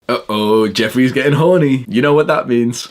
Uh-oh, Jeffrey's getting horny. You know what that means.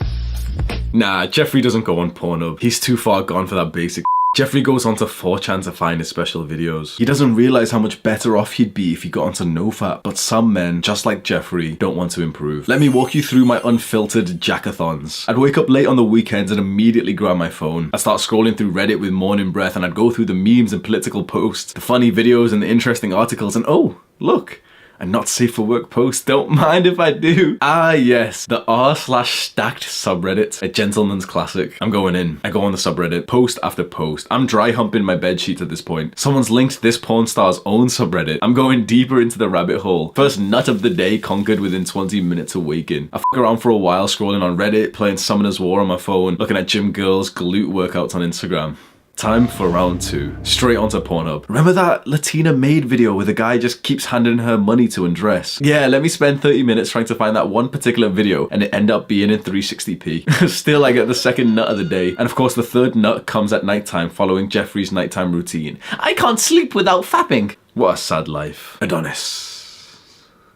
Nah, Jeffrey doesn't go on Pornhub. He's too far gone for that basic. Jeffrey goes onto 4chan to find his special videos. He doesn't realize how much better off he'd be if he got onto Nofap, but some men, just like Jeffrey, don't want to improve. Let me walk you through my unfiltered jackathons. I'd wake up late on the weekends and immediately grab my phone. I'd start scrolling through Reddit with morning breath, and I'd go through the memes and political posts, the funny videos and the interesting articles, and oh, look, a not safe for work post. Don't mind if I do. Ah yes, the r/stacked subreddit, a gentleman's classic. I'm going in. I go on the subreddit, post after post. I'm dry humping my bed sheets at this point. Someone's linked this porn star's own subreddit. I'm going deeper into the rabbit hole. First nut of the day conquered within 20 minutes of waking. I fuck around for a while scrolling on Reddit, playing Summoner's War on my phone, looking at gym girls' glute workouts on Instagram. Time for round 2. Straight onto Pornhub. Remember that Latina maid video where the guy just keeps handing her money to undress? Yeah, let me spend 30 minutes trying to find that one particular video and it end up being in 360p. Still, I get the second nut of the day. And of course, the third nut comes at nighttime following Jeffrey's nighttime routine. I can't sleep without fapping. What a sad life.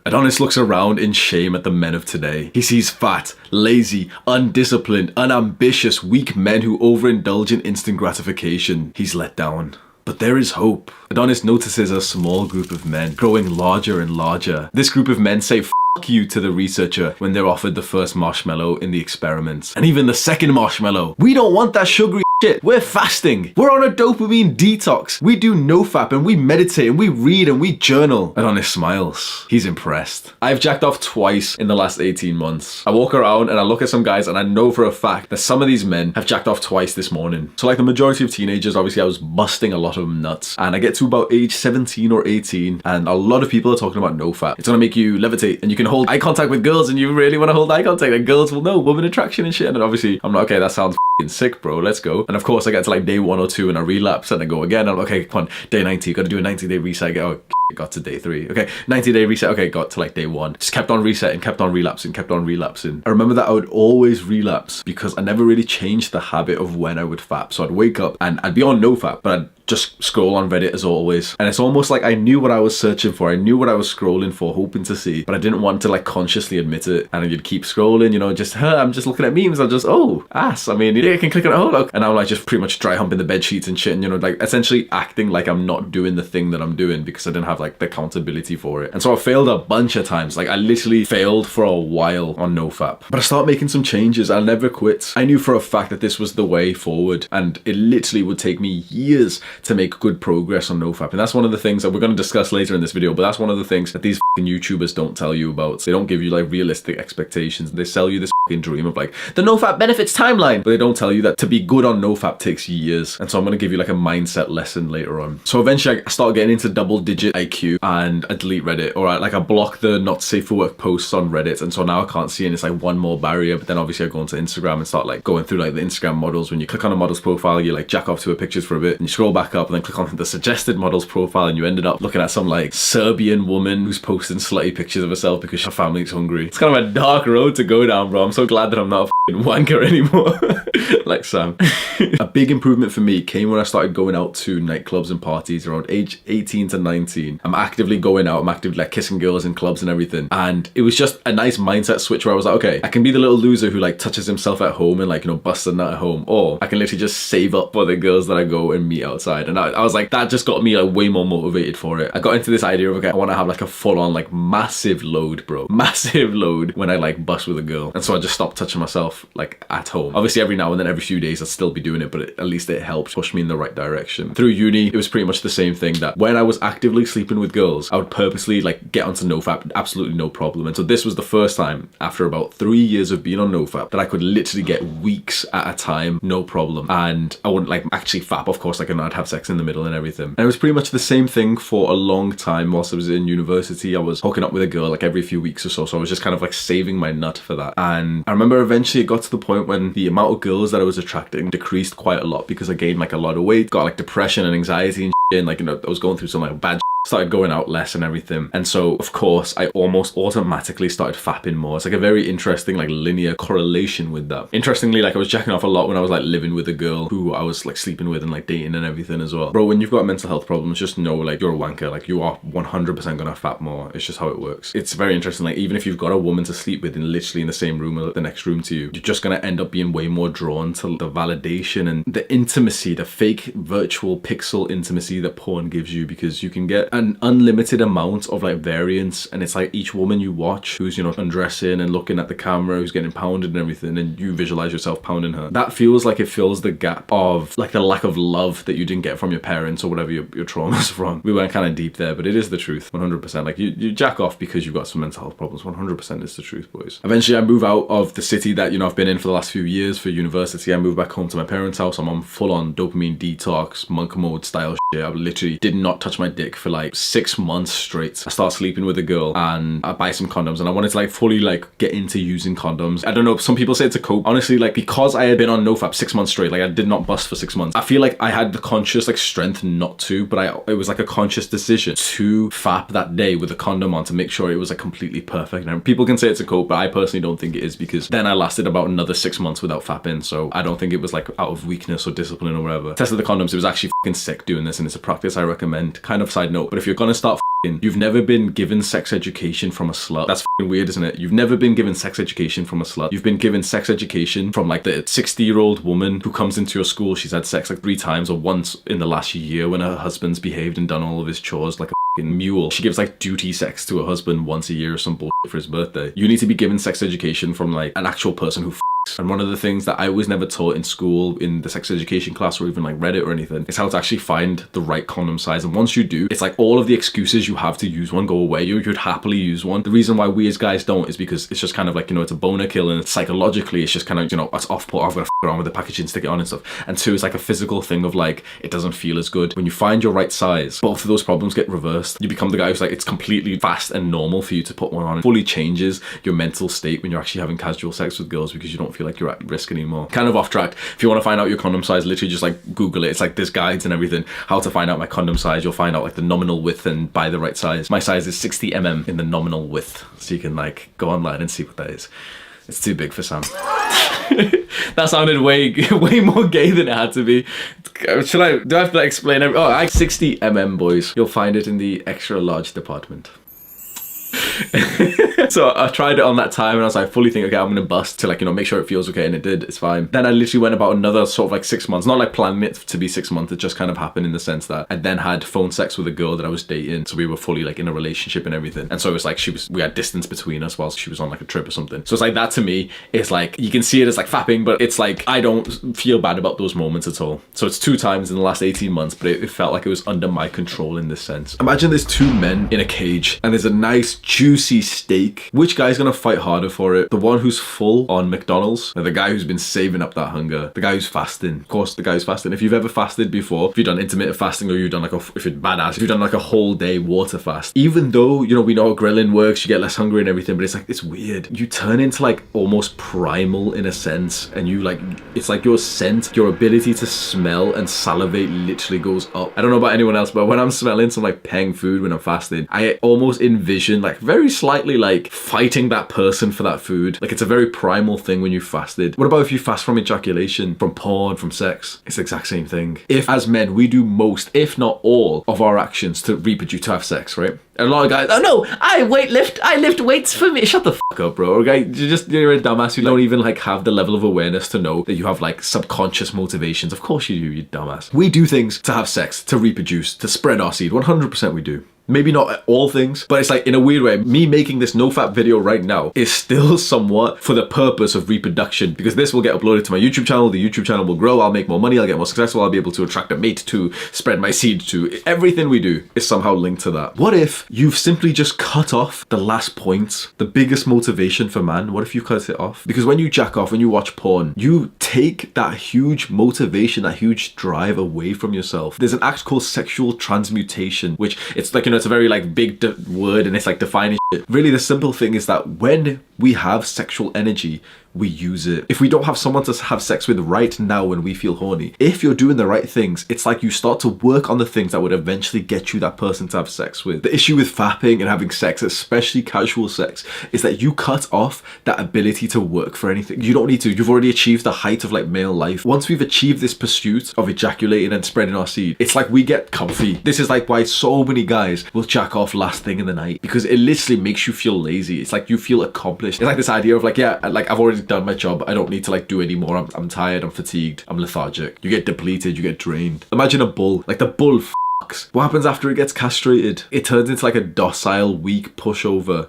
Adonis looks around in shame at the men of today. He sees fat, lazy, undisciplined, unambitious, weak men who overindulge in instant gratification. He's let down. But there is hope. Adonis notices a small group of men growing larger and larger. This group of men say fuck you to the researcher when they're offered the first marshmallow in the experiments. And even the second marshmallow. We don't want that sugary shit. We're fasting. We're on a dopamine detox. We do Nofap and we meditate and we read and we journal. Adonis smiles. He's impressed. I've jacked off twice in the last 18 months. I walk around and I look at some guys and I know for a fact that some of these men have jacked off twice this morning. So like the majority of teenagers, obviously I was busting a lot of them nuts. And I get to about age 17 or 18 and a lot of people are talking about Nofap. It's gonna make you levitate and you can hold eye contact with girls and you really want to hold eye contact and girls will know woman attraction and shit. And obviously I'm like, okay, that sounds sick, bro, let's go. And of course I get to like day 1 or 2 and I relapse and I go again. I'm like, okay, come on, day 90, gotta do a 90-day reset. Got to day 3. Okay, 90-day reset. Okay, got to like day 1. Just kept on resetting, kept on relapsing, kept on relapsing. I remember that I would always relapse because I never really changed the habit of when I would fap. So I'd wake up and I'd be on Nofap, but I'd just scroll on Reddit as always. And it's almost like I knew what I was searching for. I knew what I was scrolling for, hoping to see, but I didn't want to like consciously admit it. And you'd keep scrolling, you know, just, I'm just looking at memes. I'll just, oh, ass. I mean, yeah, you can click on it, oh, look. And I'm like just pretty much dry humping the bed sheets and shit. And, you know, like essentially acting like I'm not doing the thing that I'm doing because I didn't have like the accountability for it. And so I failed a bunch of times. Like I literally failed for a while on Nofap. But I started making some changes. I never quit. I knew for a fact that this was the way forward. And it literally would take me years to make good progress on Nofap. And that's one of the things that we're going to discuss later in this video, but that's one of the things that these fucking YouTubers don't tell you about. They don't give you like realistic expectations. They sell you this fucking dream of like the Nofap benefits timeline, but they don't tell you that to be good on Nofap takes years. And so I'm going to give you like a mindset lesson later on. So eventually I start getting into double-digit IQ and I delete Reddit, or I block the not safe for work posts on Reddit. And so now I can't see, and it's like one more barrier. But then obviously I go onto Instagram and start like going through like the Instagram models. When you click on a model's profile, you like jack off to her pictures for a bit and you scroll back up and then click on the suggested model's profile and you ended up looking at some like Serbian woman who's posting slutty pictures of herself because her family's hungry. It's kind of a dark road to go down, bro. I'm so glad that I'm not a wanker anymore. Like Sam. A big improvement for me came when I started going out to nightclubs and parties around age 18 to 19. I'm actively going out, I'm actively like kissing girls in clubs and everything. And it was just a nice mindset switch where I was like, okay, I can be the little loser who like touches himself at home and like, you know, busts a nut at home, or I can literally just save up for the girls that I go and meet outside. And I was like, that just got me like way more motivated for it. I got into this idea of, okay, I want to have like a full on like massive load, bro. Massive load when I like bust with a girl. And so I just stopped touching myself like at home. Obviously every now and then, every few days I'd still be doing it, but at least it helped push me in the right direction. Through uni, it was pretty much the same thing, that when I was actively sleeping with girls, I would purposely like get onto Nofap, absolutely no problem. And so this was the first time after about 3 years of being on Nofap that I could literally get weeks at a time, no problem. And I wouldn't like actually fap, of course, like I'd have sex in the middle and everything. And it was pretty much the same thing for a long time whilst I was in university. I was hooking up with a girl like every few weeks or so. So I was just kind of like saving my nut for that. And I remember eventually it got to the point when the amount of girls that I was attracting decreased quite a lot because I gained like a lot of weight, got like depression and anxiety and shit, and like, you know, I was going through some like bad started going out less and everything. And so, of course, I almost automatically started fapping more. It's like a very interesting, like, linear correlation with that. Interestingly, like, I was jacking off a lot when I was, like, living with a girl who I was, like, sleeping with and, like, dating and everything as well. Bro, when you've got mental health problems, just know, like, you're a wanker. Like, you are 100% gonna fap more. It's just how it works. It's very interesting. Like, even if you've got a woman to sleep with and literally in the same room or the next room to you, you're just gonna end up being way more drawn to the validation and the intimacy, the fake virtual pixel intimacy that porn gives you, because you can get an unlimited amount of, like, variance, and it's like each woman you watch who's, you know, undressing and looking at the camera, who's getting pounded and everything, and you visualize yourself pounding her. That feels like it fills the gap of, like, the lack of love that you didn't get from your parents or whatever your trauma's from. We went kind of deep there, but it is the truth, 100%. Like, you jack off because you've got some mental health problems, 100% is the truth, boys. Eventually I move out of the city that, you know, I've been in for the last few years for university. I moved back home to my parents' house. I'm on full on dopamine detox, monk mode style shit. I literally did not touch my dick for like 6 months straight. I started sleeping with a girl and I buy some condoms, and I wanted to, like, fully, like, get into using condoms. I don't know, some people say it's a cope. Honestly, like, because I had been on Nofap 6 months straight, like, I did not bust for 6 months. I feel like I had the conscious, like, strength not to, but it was like a conscious decision to fap that day with a condom on to make sure it was, like, completely perfect. And people can say it's a cope, but I personally don't think it is, because then I lasted about another 6 months without fapping. So I don't think it was, like, out of weakness or discipline or whatever. Tested the condoms. It was actually fucking sick doing this, and it's a practice I recommend. Kind of side note, but if you're gonna start you've never been given sex education from a slut. That's fucking weird, isn't it? You've never been given sex education from a slut. You've been given sex education from, like, the 60-year-old woman who comes into your school. She's had sex like 3 times or once in the last year when her husband's behaved and done all of his chores like a fucking mule. She gives, like, duty sex to her husband once a year or some bullshit for his birthday. You need to be given sex education from, like, an actual person who and one of the things that I was never taught in school, in the sex education class, or even, like, Reddit or anything, is how to actually find the right condom size. And once you do, it's like all of the excuses you have to use one go away. You'd happily use one. The reason why we as guys don't is because it's just kind of like, you know, it's a boner kill, and psychologically it's just kind of, you know, it's off-put. I've got to f around with the packaging, stick it on and stuff. And 2, it's like a physical thing of, like, it doesn't feel as good. When you find your right size, both of those problems get reversed. You become the guy who's like, it's completely fast and normal for you to put one on. It fully changes your mental state when you're actually having casual sex with girls, because you don't feel like you're at risk anymore. Kind of off track. If you want to find out your condom size, literally just, like, Google it. It's like there's guides and everything how to find out my condom size. You'll find out, like, the nominal width and buy the right size. My size is 60 mm in the nominal width, so you can, like, go online and see what that is. It's too big for Sam. That sounded way more gay than it had to be. Do I have to, like, explain every? Oh, 60 mm, boys. You'll find it in the extra large department. So I tried it on that time, and I was like, fully think, okay, I'm gonna bust to, like, you know, make sure it feels okay, and it did. It's fine. Then I literally went about another sort of, like, 6 months, not like planning it to be 6 months. It just kind of happened in the sense that I then had phone sex with a girl that I was dating, so we were fully, like, in a relationship and everything. And so it was like we had distance between us whilst she was on, like, a trip or something. So it's like that to me is like, you can see it as, like, fapping, but it's like I don't feel bad about those moments at all. So it's 2 times in the last 18 months, but it felt like it was under my control in this sense. Imagine there's 2 men in a cage and there's a nice juicy steak. Which guy's gonna fight harder for it? The one who's full on McDonald's, or the guy who's been saving up that hunger? The guy who's fasting. Of course, the guy who's fasting. If you've ever fasted before, if you've done intermittent fasting, or you've done, like, if you're badass, if you've done, like, a whole day water fast, even though, you know, we know how grilling works, you get less hungry and everything, but it's like, it's weird. You turn into, like, almost primal in a sense, and you, like, it's like your scent, your ability to smell and salivate literally goes up. I don't know about anyone else, but when I'm smelling some, like, peng food when I'm fasting, I almost envision, like, very slightly, like, fighting that person for that food. Like, it's a very primal thing when you fasted. What about if you fast from ejaculation, from porn, from sex? It's the exact same thing. If, as men, we do most, if not all, of our actions to reproduce, to have sex, right? And a lot of guys, oh no, I lift weights for me. Shut the fuck up, bro. Okay, you're a dumbass. You don't even, like, have the level of awareness to know that you have, like, subconscious motivations. Of course you do, you dumbass. We do things to have sex, to reproduce, to spread our seed. 100% we do. Maybe not all things, but it's like, in a weird way, me making this nofap video right now is still somewhat for the purpose of reproduction, because this will get uploaded to my YouTube channel. The YouTube channel will grow. I'll make more money. I'll get more successful. I'll be able to attract a mate to spread my seed to. Everything we do is somehow linked to that. What if you've simply just cut off the last point, the biggest motivation for man? What if you cut it off? Because when you jack off, when you watch porn, you take that huge motivation, that huge drive away from yourself. There's an act called sexual transmutation, which it's like, you know, it's a very, like, big word, and it's like defining Really, the simple thing is that when we have sexual energy, we use it. If we don't have someone to have sex with right now when we feel horny, if you're doing the right things, it's like you start to work on the things that would eventually get you that person to have sex with. The issue with fapping and having sex, especially casual sex, is that you cut off that ability to work for anything. You don't need to. You've already achieved the height of like male life. Once we've achieved this pursuit of ejaculating and spreading our seed, it's like we get comfy. This is like why so many guys will jack off last thing in the night, because it literally makes you feel lazy. It's like you feel accomplished. It's like this idea of like, yeah, like I've already done my job. I don't need to like do anymore. I'm tired. I'm fatigued. I'm lethargic. You get depleted. You get drained. Imagine a bull. Like the bull fucks. What happens after it gets castrated? It turns into like a docile, weak pushover.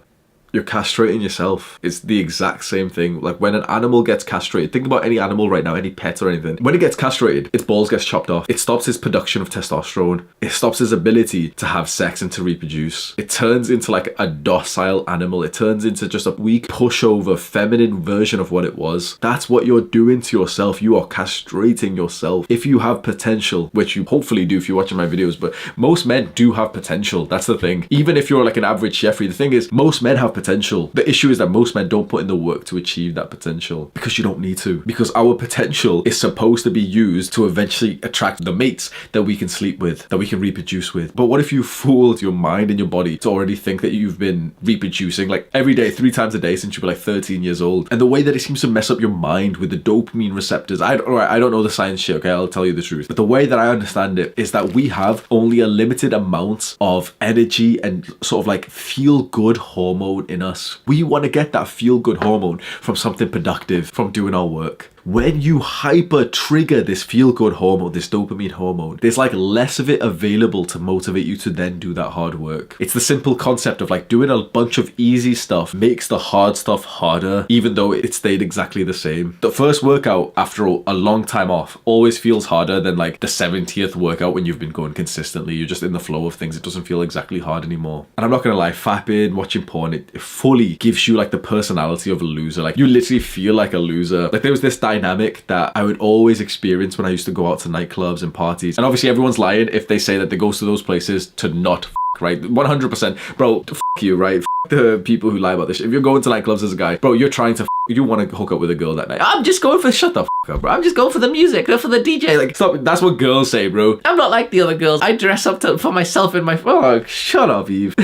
You're castrating yourself. It's the exact same thing. Like when an animal gets castrated, think about any animal right now, any pet or anything. When it gets castrated, its balls gets chopped off. It stops its production of testosterone. It stops its ability to have sex and to reproduce. It turns into like a docile animal. It turns into just a weak pushover, feminine version of what it was. That's what you're doing to yourself. You are castrating yourself. If you have potential, which you hopefully do if you're watching my videos, but most men do have potential. That's the thing. Even if you're like an average Jeffrey, the thing is, most men have potential. The issue is that most men don't put in the work to achieve that potential, because you don't need to. Because our potential is supposed to be used to eventually attract the mates that we can sleep with, that we can reproduce with. But what if you fooled your mind and your body to already think that you've been reproducing like every day, 3 times a day since you were like 13 years old? And the way that it seems to mess up your mind with the dopamine receptors, I don't know the science shit, okay, I'll tell you the truth. But the way that I understand it is that we have only a limited amount of energy and sort of like feel good hormone in us. We want to get that feel good hormone from something productive, from doing our work. When you hyper trigger this feel good hormone, this dopamine hormone, there's like less of it available to motivate you to then do that hard work. It's the simple concept of like doing a bunch of easy stuff makes the hard stuff harder, even though it stayed exactly the same. The first workout after a long time off always feels harder than like the 70th workout when you've been going consistently. You're just in the flow of things. It doesn't feel exactly hard anymore. And I'm not gonna lie, fapping, watching porn, it fully gives you like the personality of a loser. Like you literally feel like a loser. Like there was this dynamic that I would always experience when I used to go out to nightclubs and parties. And obviously everyone's lying if they say that they go to those places to not right? 100%. Bro, you, right? The people who lie about this shit. If you're going to nightclubs as a guy, bro, you're trying to you want to hook up with a girl that night. I'm just going for shut the up, bro. I'm just going for the music, for the DJ. Like, stop. That's what girls say, bro. I'm not like the other girls. I dress up for myself in my... Oh, shut up, Eve.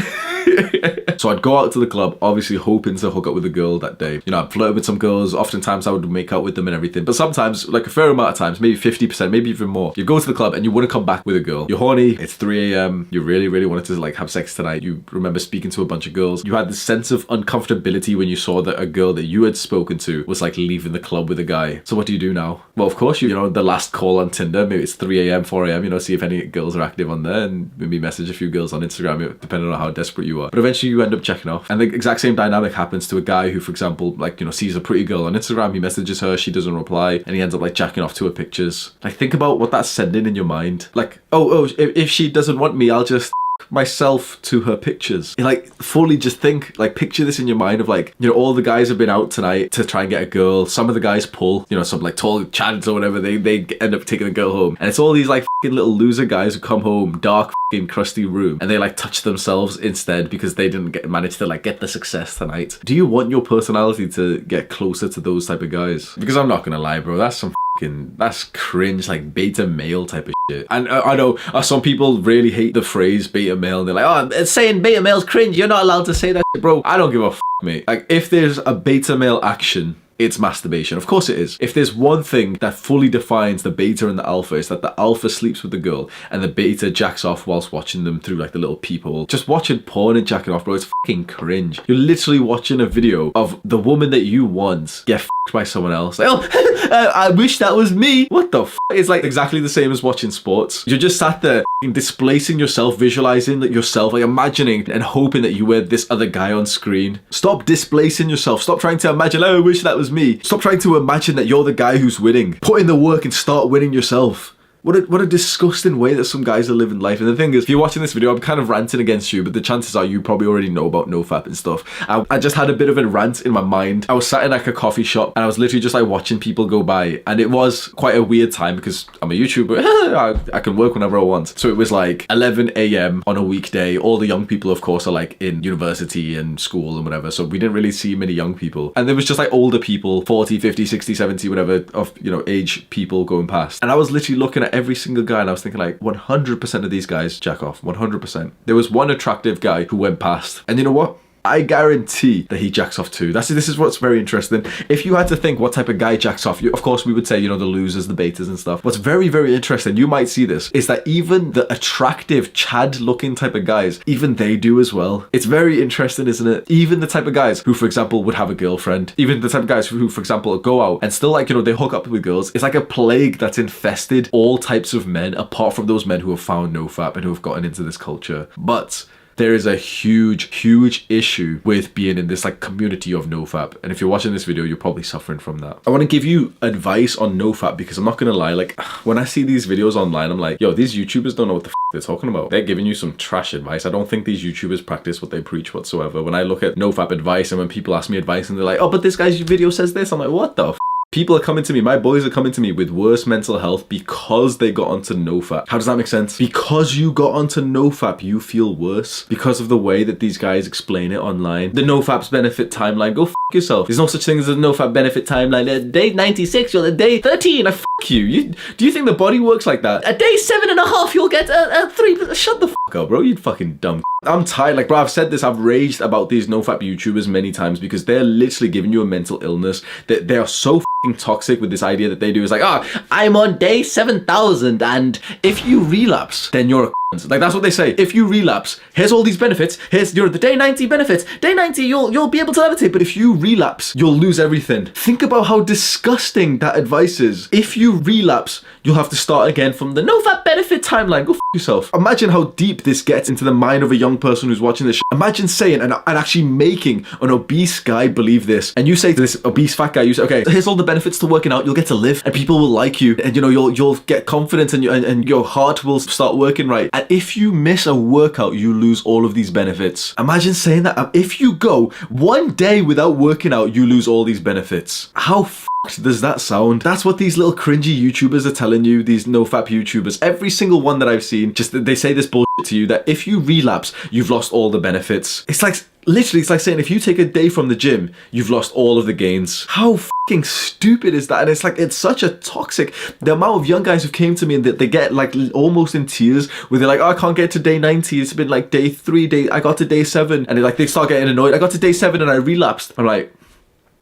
So I'd go out to the club, obviously hoping to hook up with a girl that day. You know, I'd flirt with some girls. Oftentimes I would make out with them and everything. But sometimes, like a fair amount of times, maybe 50%, maybe even more, you go to the club and you want to come back with a girl. You're horny. It's 3 a.m. You really, really wanted to like have sex tonight. You remember speaking to a bunch of girls. You had this sense of uncomfortability when you saw that a girl that you had spoken to was like leaving the club with a guy. So what do you do now? Well, of course, you know, the last call on Tinder, maybe it's 3 a.m., 4 a.m., you know, see if any girls are active on there and maybe message a few girls on Instagram, depending on how desperate you are. But eventually you end up checking off. And the exact same dynamic happens to a guy who, for example, like, you know, sees a pretty girl on Instagram, he messages her, she doesn't reply, and he ends up like jacking off to her pictures. Like, think about what that's sending in your mind. Like, if she doesn't want me, I'll just myself to her pictures. You like fully just think, like, picture this in your mind of like, you know, all the guys have been out tonight to try and get a girl. Some of the guys pull, you know, some like tall chads or whatever, they end up taking the girl home, and it's all these like fucking little loser guys who come home, dark fucking crusty room, and they like touch themselves instead because they didn't manage to like get the success tonight. Do you want your personality to get closer to those type of guys? Because I'm not gonna lie, bro, that's cringe, like beta male type of shit. And I know some people really hate the phrase beta male. They're like, oh, it's saying beta male's cringe. You're not allowed to say that shit, bro. I don't give a f, mate. Like, if there's a beta male action, it's masturbation. Of course it is. If there's one thing that fully defines the beta and the alpha, is that the alpha sleeps with the girl and the beta jacks off whilst watching them through like the little peephole. Just watching porn and jacking off, bro, it's fucking cringe. You're literally watching a video of the woman that you want get f***ed by someone else. Like, oh, I wish that was me. What the f***? It's like exactly the same as watching sports. You're just sat there displacing yourself, visualizing that yourself, like imagining and hoping that you were this other guy on screen. Stop displacing yourself. Stop trying to imagine, oh, I wish that was me. Stop trying to imagine that you're the guy who's winning. Put in the work and start winning yourself. What a disgusting way that some guys are living life. And the thing is, if you're watching this video, I'm kind of ranting against you, but the chances are you probably already know about Nofap and stuff. I just had a bit of a rant in my mind. I was sat in like a coffee shop and I was literally just like watching people go by, and it was quite a weird time because I'm a YouTuber. I can work whenever I want. So it was like 11 a.m. on a weekday. All the young people, of course, are like in university and school and whatever. So we didn't really see many young people. And there was just like older people, 40, 50, 60, 70, whatever of, age people going past. And I was literally looking at every single guy and I was thinking like 100% of these guys jack off, 100%. There was one attractive guy who went past, and you know what? I guarantee that he jacks off too. This is what's very interesting. If you had to think what type of guy jacks off, of course we would say, the losers, the betas and stuff. What's very, very interesting, you might see this, is that even the attractive Chad looking type of guys, even they do as well. It's very interesting, isn't it? Even the type of guys who, for example, would have a girlfriend, even the type of guys who, for example, go out and still like, they hook up with girls. It's like a plague that's infested all types of men, apart from those men who have found Nofap and who have gotten into this culture. But there is a huge issue with being in this like community of Nofap. And if you're watching this video, you're probably suffering from that. I want to give you advice on Nofap because I'm not going to lie, like when I see these videos online, I'm like, yo, these YouTubers don't know what the they're talking about. They're giving you some trash advice. I don't think these YouTubers practice what they preach whatsoever. When I look at Nofap advice and when people ask me advice and they're like, oh, but this guy's video says this, I'm like, what the People are coming to me, my boys are coming to me with worse mental health because they got onto Nofap. How does that make sense? Because you got onto Nofap, you feel worse because of the way that these guys explain it online. The Nofap's benefit timeline, go f*** yourself. There's no such thing as a Nofap benefit timeline. At day 96, you're at day 13. I f*** you. Do you think the body works like that? At day 7.5, you'll get a 3. Shut the f*** up, bro. You fucking dumb. I'm tired. Like, bro, I've said this. I've raged about these Nofap YouTubers many times because they're literally giving you a mental illness. That they are so toxic with this idea that they do is like, I'm on day 7,000 and if you relapse, then you're a like that's what they say. If you relapse, here's all these benefits. Here's the day 90 benefits. Day 90, you'll be able to levitate, but if you relapse, you'll lose everything. Think about how disgusting that advice is. If you relapse, you'll have to start again from the Nofap benefit timeline. Go f*** yourself. Imagine how deep this gets into the mind of a young person who's watching this shit. Imagine saying and actually making an obese guy believe this. And you say to this obese fat guy, you say, okay, here's all the benefits to working out. You'll get to live and people will like you. And you'll get confidence and your heart will start working right. And if you miss a workout, you lose all of these benefits. Imagine saying that. If you go one day without working out, you lose all these benefits. How f***ed does that sound? That's what these little cringy YouTubers are telling you, these Nofap YouTubers. Every single one that I've seen, just they say this bullshit to you that if you relapse, you've lost all the benefits. It's like, literally, it's like saying if you take a day from the gym, you've lost all of the gains. How fucking stupid is that? And it's like, it's such a toxic, the amount of young guys who came to me and they get like almost in tears where they're like, I can't get to day 90. It's been like day 3, I got to day 7. And they start getting annoyed. I got to day 7 and I relapsed. I'm like,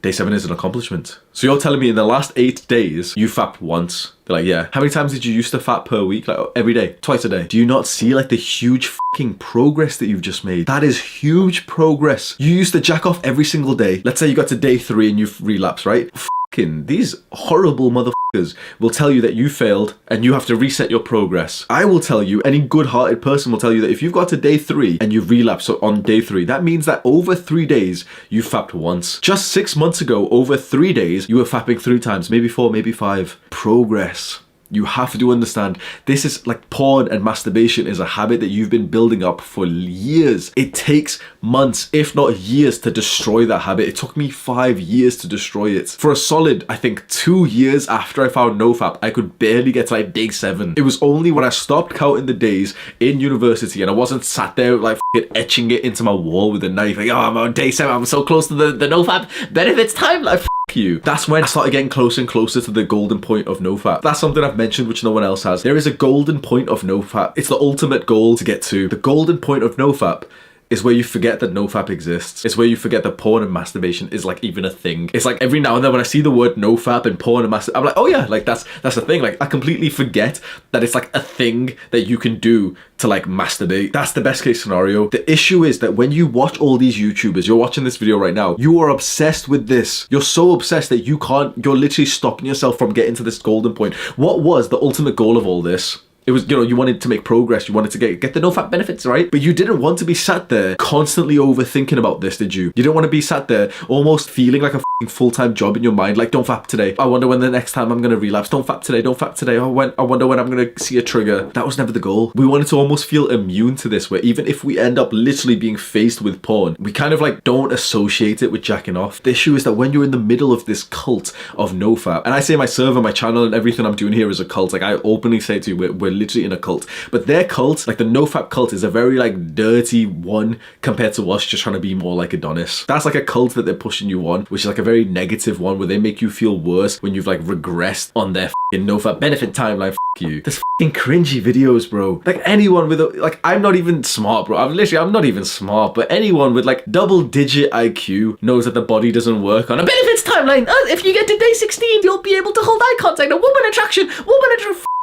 day 7 is an accomplishment. So you're telling me in the last 8 days, you fapped once? They're like, yeah. How many times did you used to fap per week? Like every day, twice a day. Do you not see like the huge fucking progress that you've just made? That is huge progress. You used to jack off every single day. Let's say you got to day 3 and you've relapsed, right? These horrible motherfuckers will tell you that you failed and you have to reset your progress. I will tell you, any good-hearted person will tell you that if you've got to day 3 and you've relapsed on day 3, that means that over 3 days, you fapped once. Just 6 months ago, over 3 days, you were fapping 3 times, maybe 4, maybe 5. Progress. You have to understand, this is like porn and masturbation is a habit that you've been building up for years. It takes months, if not years, to destroy that habit. It took me 5 years to destroy it. For a solid, I think 2 years after I found Nofap, I could barely get to like day 7. It was only when I stopped counting the days in university and I wasn't sat there like etching it into my wall with a knife, like, I'm on day 7, I'm so close to the Nofap benefits time, like, you. That's when I started getting closer and closer to the golden point of Nofap. That's something I've mentioned which no one else has. There is a golden point of Nofap. It's the ultimate goal to get to. The golden point of Nofap is where you forget that Nofap exists. It's where you forget that porn and masturbation is like even a thing. It's like every now and then when I see the word Nofap and porn and masturbation, I'm like, oh yeah, like that's a thing. Like I completely forget that it's like a thing that you can do to like masturbate. That's the best case scenario. The issue is that when you watch all these YouTubers, you're watching this video right now, you are obsessed with this. You're so obsessed that you're literally stopping yourself from getting to this golden point. What was the ultimate goal of all this? It was, you know, you wanted to make progress. You wanted to get the Nofap benefits, right? But you didn't want to be sat there constantly overthinking about this, did you? You didn't want to be sat there almost feeling like a full-time job in your mind, like, don't fap today. I wonder when the next time I'm going to relapse. Don't fap today. Don't fap today. I wonder when I'm going to see a trigger. That was never the goal. We wanted to almost feel immune to this, where even if we end up literally being faced with porn, we kind of like don't associate it with jacking off. The issue is that when you're in the middle of this cult of Nofap, and I say my server, my channel, and everything I'm doing here is a cult. Like, I openly say to you, we're literally in a cult. But their cult, like the Nofap cult, is a very like dirty one compared to us just trying to be more like Adonis. That's like a cult that they're pushing you on, which is like a very negative one where they make you feel worse when you've like regressed on their Nofap benefit timeline. You. There's cringy videos, bro. Like, anyone with like, I'm not even smart, bro. I'm not even smart, but anyone with like double-digit IQ knows that the body doesn't work on a benefits timeline. If you get to day 16, you'll be able to hold eye contact. A woman attraction.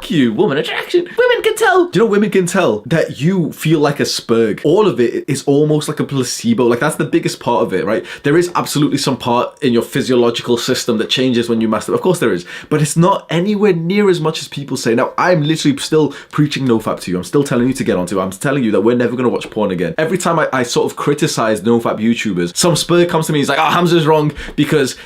You, woman attraction. Women can tell. Do you know women can tell that you feel like a spurg? All of it is almost like a placebo. Like, that's the biggest part of it, right? There is absolutely some part in your physiological system that changes when you masturbate. Of course there is, but it's not anywhere near as much as people say. Now, I'm literally still preaching Nofap to you. I'm still telling you to get onto it. I'm telling you that we're never going to watch porn again. Every time I sort of criticize Nofap YouTubers, some spur comes to me. He's like, oh, Hamza's wrong because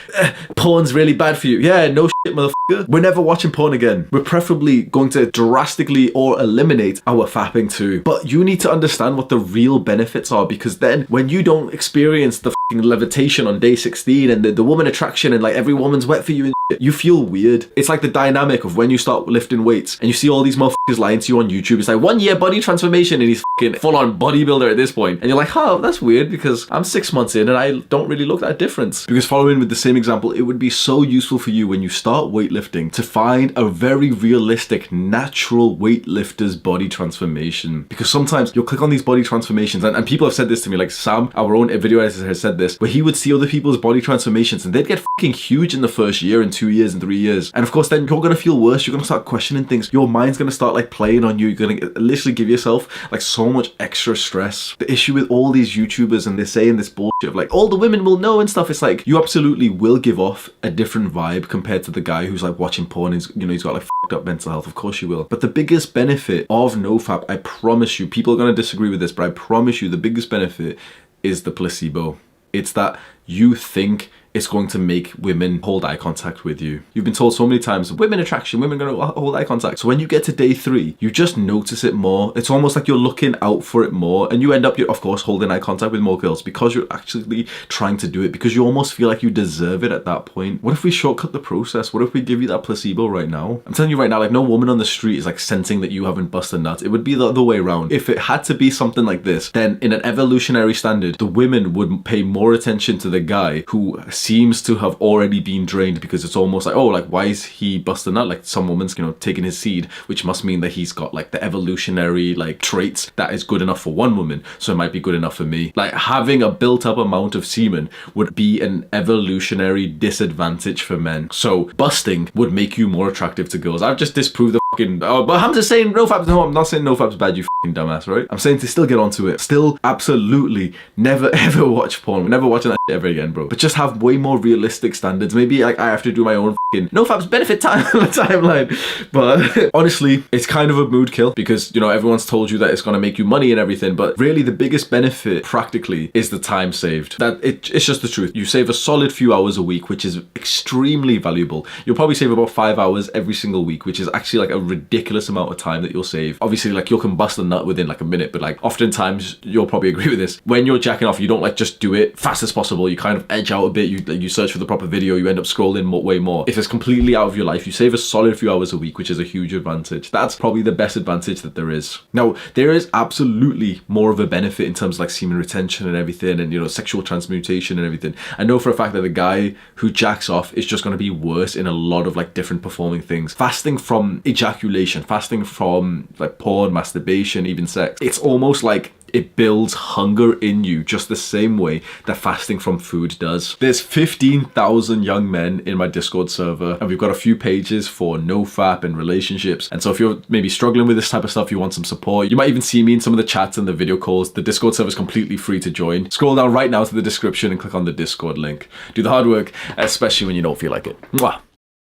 porn's really bad for you. Yeah, no shit, motherfucker. We're never watching porn again. We're preferably going to drastically or eliminate our fapping too. But you need to understand what the real benefits are, because then when you don't experience the levitation on day 16 and the woman attraction and like every woman's wet for you and shit, you feel weird. It's like the dynamic of when you start lifting weights and you see all these motherfuckers lying to you on YouTube. It's like 1 year body transformation and he's full-on bodybuilder at this point. And you're like, oh, that's weird because I'm 6 months in and I don't really look that different. Because following with the same example, it would be so useful for you when you start weightlifting to find a very realistic, natural weightlifter's body transformation. Because sometimes you'll click on these body transformations and people have said this to me, like Sam, our own video editor, has said this, where he would see other people's body transformations and they'd get huge in the first year and 2 years and 3 years. And of course, then you're going to feel worse. You're going to start questioning things. Your mind's going to start like playing on you. You're going to literally give yourself like so much extra stress. The issue with all these YouTubers and they're saying this bullshit of like, all the women will know and stuff. It's like, you absolutely will give off a different vibe compared to the guy who's like watching porn. He's got like fucked up mental health. Of course you will. But the biggest benefit of Nofap, I promise you, people are going to disagree with this, but I promise you the biggest benefit is the placebo. It's that you think it's going to make women hold eye contact with you. You've been told so many times, women attraction, women are going to hold eye contact. So when you get to day 3, you just notice it more. It's almost like you're looking out for it more. And you end up, of course, holding eye contact with more girls because you're actually trying to do it, because you almost feel like you deserve it at that point. What if we shortcut the process? What if we give you that placebo right now? I'm telling you right now, like, no woman on the street is like sensing that you haven't busted nuts. It would be the other way around. If it had to be something like this, then in an evolutionary standard, the women would pay more attention to the guy who seems to have already been drained, because it's almost like, oh, like, why is he busting out? Like, some woman's, taking his seed, which must mean that he's got like the evolutionary like traits that is good enough for one woman, so it might be good enough for me. Like, having a built up amount of semen would be an evolutionary disadvantage for men. So busting would make you more attractive to girls. I've just disproved the but I'm just saying Nofap's, no, I'm not saying Nofap's bad, you fucking dumbass, right? I'm saying to still get onto it. Still absolutely never ever watch porn. We're never watching that shit ever again, bro. But just have way more realistic standards. Maybe like I have to do my own Nofap's benefit timeline. But honestly, it's kind of a mood kill because, everyone's told you that it's going to make you money and everything. But really the biggest benefit practically is the time saved. It's just the truth. You save a solid few hours a week, which is extremely valuable. You'll probably save about 5 hours every single week, which is actually like a ridiculous amount of time that you'll save. Obviously, like, you can bust a nut within like a minute, but like oftentimes you'll probably agree with this. When you're jacking off, you don't like just do it fast as possible. You kind of edge out a bit. You search for the proper video. You end up scrolling way more. If it's completely out of your life, you save a solid few hours a week, which is a huge advantage. That's probably the best advantage that there is. Now, there is absolutely more of a benefit in terms of like semen retention and everything, and sexual transmutation and everything. I know for a fact that the guy who jacks off is just going to be worse in a lot of like different performing things. Fasting from ejaculation, fasting from like porn, masturbation, even sex. It's almost like it builds hunger in you just the same way that fasting from food does. There's 15,000 young men in my Discord server, and we've got a few pages for Nofap and relationships. And so if you're maybe struggling with this type of stuff, you want some support, you might even see me in some of the chats and the video calls. The Discord server is completely free to join. Scroll down right now to the description and click on the Discord link. Do the hard work, especially when you don't feel like it. Mwah.